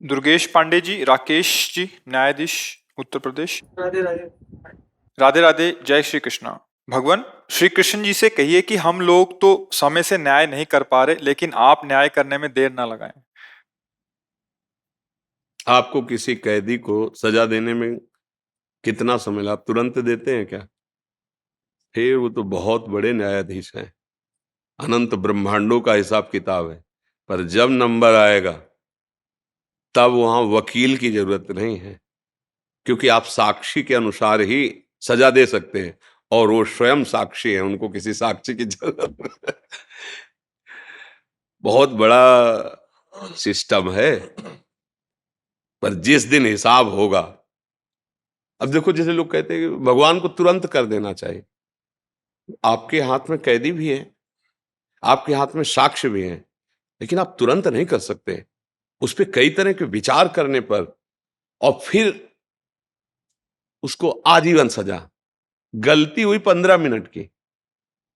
दुर्गेश पांडे जी, राकेश जी, न्यायाधीश उत्तर प्रदेश। राधे राधे। राधे राधे, जय श्री कृष्णा। भगवान श्री कृष्ण जी से कहिए कि हम लोग तो समय से न्याय नहीं कर पा रहे, लेकिन आप न्याय करने में देर ना लगाएं। आपको किसी कैदी को सजा देने में कितना समय लगा? आप तुरंत देते हैं क्या? फिर वो तो बहुत बड़े न्यायाधीश हैं, अनंत ब्रह्मांडों का हिसाब किताब है। पर जब नंबर आएगा तब वहां वकील की जरूरत नहीं है, क्योंकि आप साक्षी के अनुसार ही सजा दे सकते हैं और वो स्वयं साक्षी है, उनको किसी साक्षी की जरूरत नहीं। बहुत बड़ा सिस्टम है। पर जिस दिन हिसाब होगा, अब देखो जैसे लोग कहते हैं कि भगवान को तुरंत कर देना चाहिए। आपके हाथ में कैदी भी है, आपके हाथ में साक्ष्य भी है, लेकिन आप तुरंत नहीं कर सकते। उस पर कई तरह के विचार करने पर और फिर उसको आजीवन सजा। गलती हुई 15 मिनट की,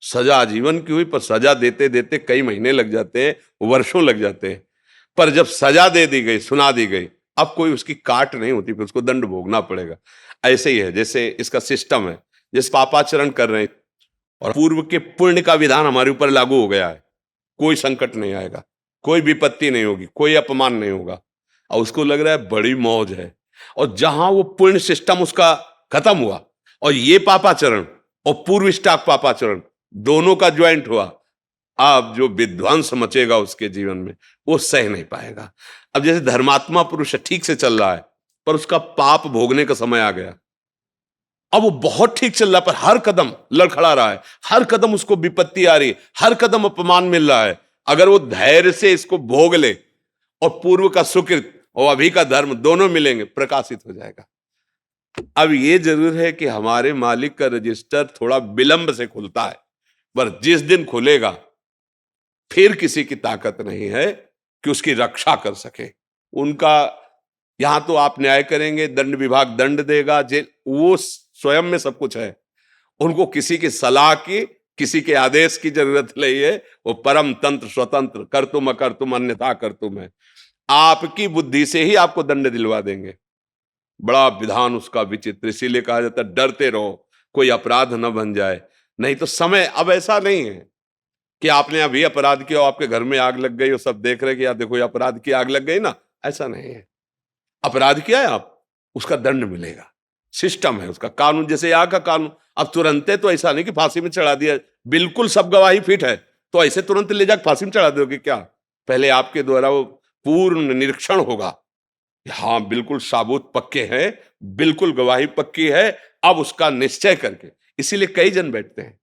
सजा आजीवन की हुई, पर सजा देते देते कई महीने लग जाते हैं, वर्षों लग जाते हैं। पर जब सजा दे दी गई, सुना दी गई, अब कोई उसकी काट नहीं होती, फिर उसको दंड भोगना पड़ेगा। ऐसे ही है जैसे इसका सिस्टम है। जैसे पापाचरण कर रहे हैं और पूर्व के पुण्य का विधान हमारे ऊपर लागू हो गया है, कोई संकट नहीं आएगा, कोई विपत्ति नहीं होगी, कोई अपमान नहीं होगा, और उसको लग रहा है बड़ी मौज है। और जहां वो पुण्य सिस्टम उसका खत्म हुआ और ये पापाचरण और पूर्व स्टाक पापाचरण दोनों का ज्वाइंट हुआ, अब जो विध्वंस मचेगा उसके जीवन में वो सह नहीं पाएगा। अब जैसे धर्मात्मा पुरुष ठीक से चल रहा है, पर उसका पाप भोगने का समय आ गया। अब वो बहुत ठीक चल रहा है, पर हर कदम लड़खड़ा रहा है, हर कदम उसको विपत्ति आ रही है, हर कदम अपमान मिल रहा है। अगर वो धैर्य से इसको भोग ले और पूर्व का सुकृत और अभी का धर्म दोनों मिलेंगे, प्रकाशित हो जाएगा। अब ये जरूर है कि हमारे मालिक का रजिस्टर थोड़ा विलंब से खुलता है, पर जिस दिन खुलेगा फिर किसी की ताकत नहीं है कि उसकी रक्षा कर सके। उनका यहां तो आप न्याय करेंगे, दंड विभाग दंड देगा, जेल, वो स्वयं में सब कुछ है। उनको किसी की सलाह की, किसी के आदेश की जरूरत नहीं है। वो परम तंत्र स्वतंत्र, कर तुम अकर तुम अन्यथा कर तुम है। आपकी बुद्धि से ही आपको दंड दिलवा देंगे। बड़ा विधान उसका विचित्र, इसीलिए कहा जाता है डरते रहो कोई अपराध न बन जाए। नहीं तो समय अब ऐसा नहीं है कि आपने अभी अपराध किया और आपके घर में आग लग गई और सब देख रहे कि यार देखो ये अपराध की आग लग गई ना, ऐसा नहीं है। अपराध किया है आप, उसका दंड मिलेगा, सिस्टम है उसका, कानून जैसे यहाँ का कानून। अब तुरंत तो ऐसा नहीं कि फांसी में चढ़ा दिया, बिल्कुल सब गवाही फिट है तो ऐसे तुरंत ले जाकर फांसी में चढ़ा दोगे क्या? पहले आपके द्वारा वो पूर्ण निरीक्षण होगा, हाँ बिल्कुल साबूत पक्के हैं, बिल्कुल गवाही पक्की है, अब उसका निश्चय करके। इसीलिए कई जन बैठते हैं,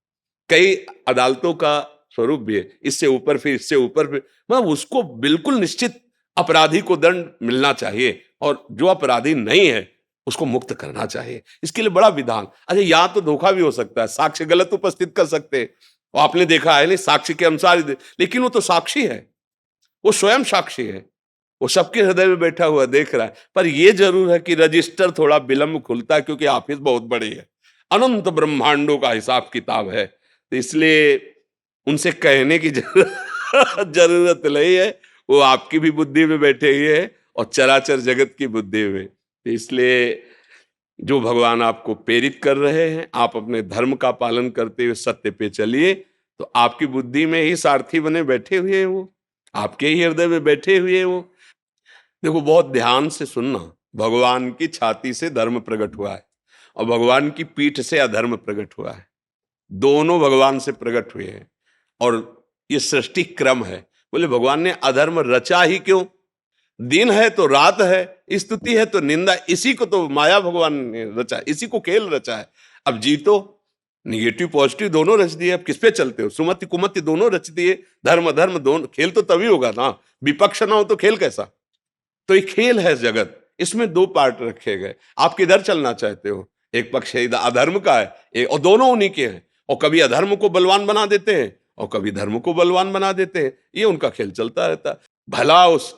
कई अदालतों का स्वरूप भी है, इससे ऊपर फिर इससे ऊपर फिर, मतलब उसको बिल्कुल निश्चित अपराधी को दंड मिलना चाहिए और जो अपराधी नहीं है उसको मुक्त करना चाहिए। इसके लिए बड़ा विधान। अच्छा, यहां तो धोखा भी हो सकता है, साक्ष्य गलत उपस्थित कर सकते हैं, और आपने देखा है नहीं साक्ष्य के अनुसार ही लेकिन वो तो साक्षी है, वो स्वयं साक्षी है, वो सबके हृदय में बैठा हुआ देख रहा है। पर यह जरूर है कि रजिस्टर थोड़ा विलंब खुलता है, क्योंकि ऑफिस बहुत बड़ी है, अनंत ब्रह्मांडों का हिसाब किताब है। तो इसलिए उनसे कहने की जरूरत नहीं है, वो आपकी भी बुद्धि में बैठे हुए है और चराचर जगत की बुद्धि में। तो इसलिए जो भगवान आपको प्रेरित कर रहे हैं, आप अपने धर्म का पालन करते हुए सत्य पे चलिए, तो आपकी बुद्धि में ही सारथी बने बैठे हुए हैं, वो आपके ही हृदय में बैठे हुए हैं वो। देखो बहुत ध्यान से सुनना, भगवान की छाती से धर्म प्रकट हुआ है और भगवान की पीठ से अधर्म प्रकट हुआ है, दोनों भगवान से प्रकट हुए हैं। और ये सृष्टि क्रम है। बोले भगवान ने अधर्म रचा ही क्यों? दिन है तो रात है, स्तुति है तो निंदा, इसी को तो माया भगवान ने रचा, इसी को खेल रचा है। अब जीतो, निगेटिव पॉजिटिव दोनों रच दिए, अब किस पे चलते हो? सुमति कुमति दोनों रच दिए, धर्म अधर्म दोनों। खेल तो तभी होगा ना, विपक्ष ना हो तो खेल कैसा? तो ये खेल है जगत, इसमें दो पार्ट रखे गए। आप किधर चलना चाहते हो? एक पक्ष अधर्म का है और दोनों उन्हीं के हैं, और कभी अधर्म को बलवान बना देते हैं और कभी धर्म को बलवान बना देते हैं। ये उनका खेल चलता रहता है। भला उस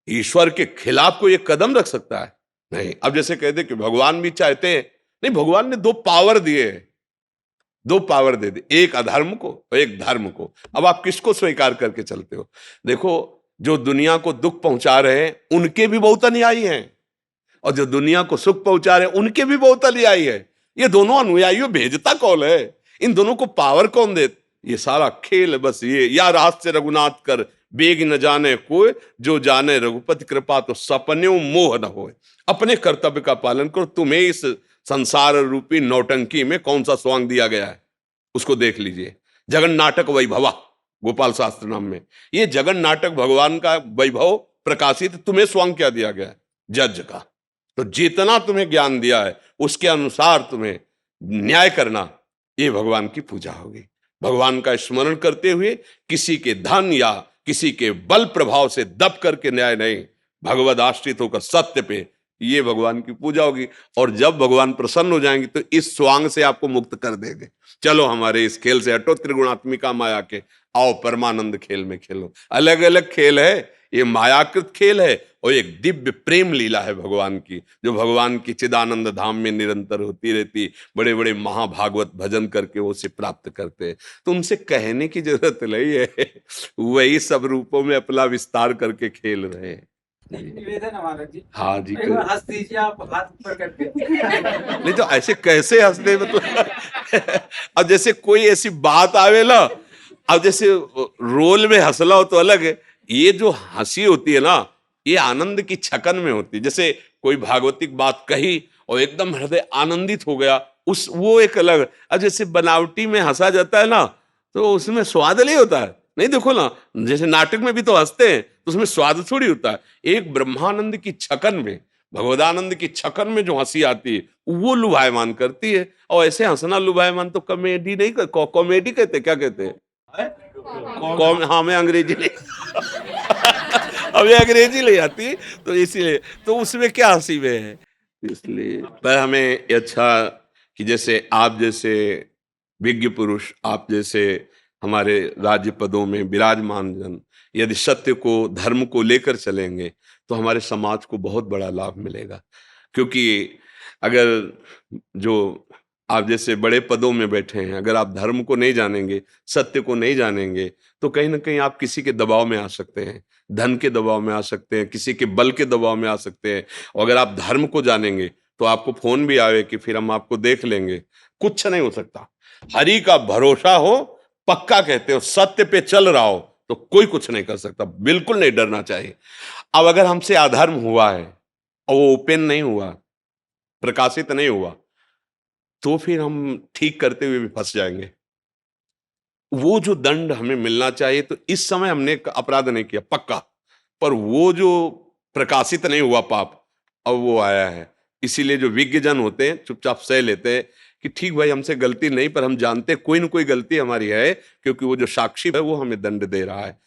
ईश्वर के खिलाफ कोई एक कदम रख सकता है? नहीं। अब जैसे कहते कि भगवान भी चाहते हैं, नहीं, भगवान ने दो पावर दिए हैं, दो पावर दे दी, एक अधर्म को और एक धर्म को। अब आप किसको स्वीकार करके चलते हो? देखो जो दुनिया को दुख पहुंचा रहे हैं उनके भी बहुत अनुयायी हैं, और जो दुनिया को सुख पहुंचा रहे हैं उनके भी बहुत अनुयायी है। ये दोनों अनुयायियों भेजता कौन है? इन दोनों को पावर कौन दे? ये सारा खेल बस ये, या रास्ते रघुनाथ कर बेग न जाने कोई, जो जाने रघुपति कृपा तो सपने मोह न होए। अपने कर्तव्य का पालन करो। तुम्हें इस संसार रूपी नौटंकी में कौन सा स्वांग दिया गया है उसको देख लीजिए। जगन नाटक वैभवा, गोपाल शास्त्र नाम में ये जगन नाटक भगवान का वैभव प्रकाशित, तुम्हें स्वांग क्या दिया गया है? जज का। तो जितना तुम्हें ज्ञान दिया है उसके अनुसार तुम्हें न्याय करना, ये भगवान की पूजा होगी। भगवान का स्मरण करते हुए किसी के धन या किसी के बल प्रभाव से दब करके न्याय नहीं, भगवद आश्रित होकर सत्य पे, ये भगवान की पूजा होगी। और जब भगवान प्रसन्न हो जाएंगे तो इस स्वांग से आपको मुक्त कर देंगे। चलो हमारे इस खेल से हटो त्रिगुणात्मिका माया के, आओ परमानंद खेल में खेलो। अलग अलग खेल है, ये मायाकृत खेल है और एक दिव्य प्रेम लीला है भगवान की, जो भगवान की चिदानंद धाम में निरंतर होती रहती। बड़े बड़े महाभागवत भजन करके वो उसे प्राप्त करते हैं। तो उनसे कहने की जरूरत नहीं है, वही सब रूपों में अपना विस्तार करके खेल रहे हैं। निवेदन है महाराज जी, हाँ जी, एक बार हंस दीजिए आप हाथ ऊपर करके। नहीं तो ऐसे कैसे हंसते मतलब अब जैसे कोई ऐसी बात आवे ना, अब जैसे रोल में हंसला हो तो अलग है, ये जो हंसी होती है ना ये आनंद की छकन में होती है। जैसे कोई भागवतिक बात कही और एकदम हृदय आनंदित हो गया, उस वो एक अलग। अब जैसे बनावटी में हंसा जाता है ना तो उसमें स्वाद नहीं होता है। नहीं देखो ना, जैसे नाटक में भी तो हंसते हैं तो उसमें स्वाद थोड़ी होता है। एक ब्रह्मानंद की छकन में, भगवदानंद की छकन में जो हंसी आती है वो लुभायमान करती है। और ऐसे हंसना लुभायमान तो कॉमेडी नहीं, कॉमेडी कहते, क्या कहते हैं? हाँ, मैं अंग्रेजी नहीं हमें अंग्रेजी ले आती, तो इसीलिए तो उसमें क्या हंसी में है। इसलिए पर हमें अच्छा कि जैसे आप जैसे विज्ञ पुरुष, आप जैसे हमारे राज्य पदों में विराजमान जन यदि सत्य को, धर्म को लेकर चलेंगे तो हमारे समाज को बहुत बड़ा लाभ मिलेगा। क्योंकि अगर जो आप जैसे बड़े पदों में बैठे हैं, अगर आप धर्म को नहीं जानेंगे, सत्य को नहीं जानेंगे, तो कहीं ना कहीं आप किसी के दबाव में आ सकते हैं, धन के दबाव में आ सकते हैं, किसी के बल के दबाव में आ सकते हैं। और अगर आप धर्म को जानेंगे तो आपको फोन भी आवे कि फिर हम आपको देख लेंगे, कुछ नहीं हो सकता। हरि का भरोसा हो, पक्का कहते हो, सत्य पे चल रहा हो तो कोई कुछ नहीं कर सकता। बिल्कुल नहीं डरना चाहिए। अब अगर हमसे अधर्म हुआ है और वो ओपन नहीं हुआ, प्रकाशित नहीं हुआ, तो फिर हम ठीक करते हुए भी फंस जाएंगे। वो जो दंड हमें मिलना चाहिए, तो इस समय हमने अपराध नहीं किया पक्का, पर वो जो प्रकाशित नहीं हुआ पाप, अब वो आया है। इसीलिए जो विज्ञ जन होते हैं चुपचाप सह लेते हैं कि ठीक भाई हमसे गलती नहीं, पर हम जानते कोई ना कोई गलती हमारी है, क्योंकि वो जो साक्षी है वो हमें दंड दे रहा है।